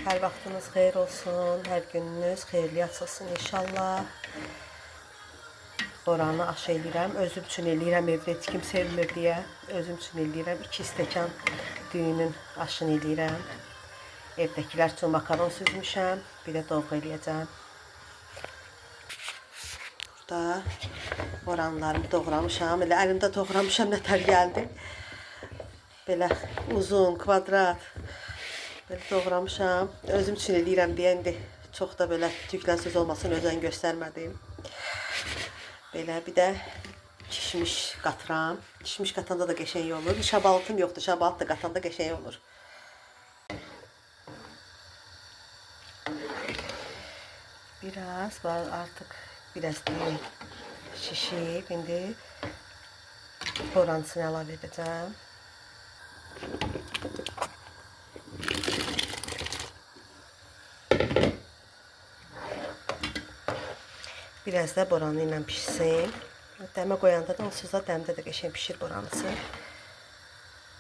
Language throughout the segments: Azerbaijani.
Hər vaxtınız xeyir olsun, hər gününüz xeyirli açılsın inşallah. Boranı aşı eləyirəm, özüm üçün eləyirəm, evdə heç kim sevmir deyə. Özüm üçün eləyirəm, 2 stəkan düyünün aşını eləyirəm. Evdəkilər üçün makaron süzmüşəm, bir də dovğa eləyəcəm. Burada boranlarımı doğramışam, elə əlimdə doğramışam, nətər gəldi. Belə uzun, kvadrat. Belə doğramışam. Özüm üçün eləyirəm deyə indi çox da belə tüklə söz olmasın, özən göstərmədim. Belə bir də kişmiş qatıram. Kişmiş qatanda da qəşəng olur. Şabalıtım yoxdur. Şabalıt da qatanda qəşəng olur. Biraz var artıq biraz şişib. İndi borancısını əlavə edəcəm. Biraz da boranı ilə pişsin. Dəmə qoyanda da onsuz da dəmdə də qəşəng pişir boranısı.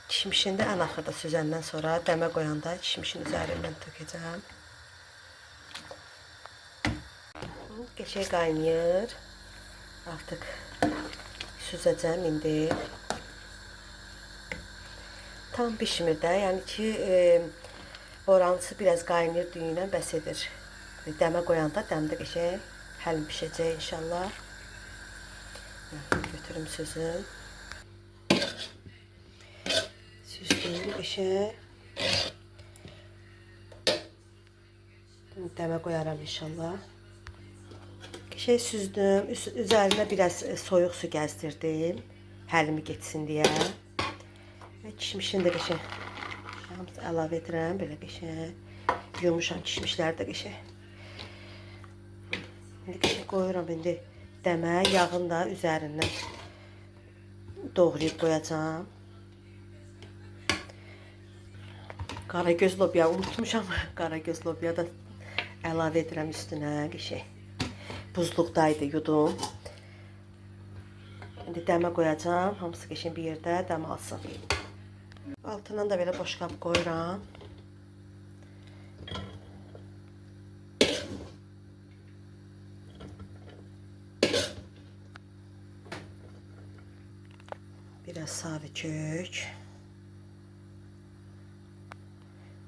Kişmişini də ən axırda süzəndən sonra dəmə qoyanda kişmişin üzərindən tökəcəm. Qəşəng qaynayır. Artıq süzəcəm indi. Tam pişmir də, yəni ki boranısı biraz qaynayır düyünlə bəs edir. Dəmə qoyanda dəmdə qəşəng həlim pişəcək inşallah. Götürüm süzüm. Süzdüyüm qəşəng. Dəmə qoyaram inşallah. Qəşəng süzdüm. Üzərinə biraz soyuq su gəzdirdim. Həlimi getsin deyə. Və kişmişini də qəşəng əlavə edirəm. Belə qəşəng yumuşam kişmişləri də qəşəng. İndi qəşəng qoyuram indi dəmə, yağını da üzərindən doğrayıb qoyacağam. Qaragöz lobya unutmuşam. Qaragöz lobya da əlavə edirəm üstünə qəşəng. Buzluqdaydı, yudum. İndi dəmə qoyacağam. Hamısı qəşəng bir yerdə dəm alsın. Altından da belə boşqab qoyuram. Biraz savi kök.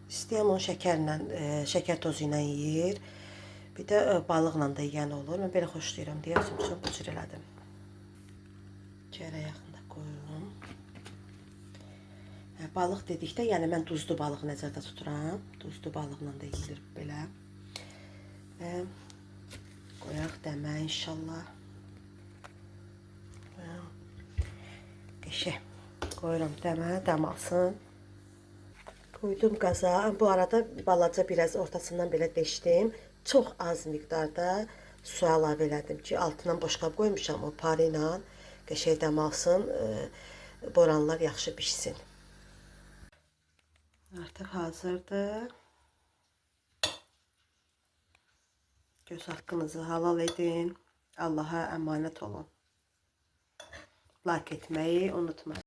İstəyəm onu şəkərlə, şəkər tozu ilə yeyir. Bir də balıqla da yeyən olur. Mən belə xoşlayıram deyə özüm üçün bu cür elədim. Gərək yaxında qoyurum. Balıq dedikdə, yəni mən duzlu balığı nəzərdə tuturam. Duzlu balıqla da yeyilir belə. Və qoyaq dəmə inşallah. Qəşəng qoyuram dəmə, dəm alsın. Qoydum qaza. Bu arada balaca biraz ortasından belə deşdim. Çox az miqdarda su əlavə elədim ki, altından boşqab qoymuşam o parı ilə. Qəşəng dəm alsın, boranlar yaxşı pişsin. Artıq hazırdır. Göz haqqınızı halal edin. Allaha əmanət olun. Like etməyi unutmayın.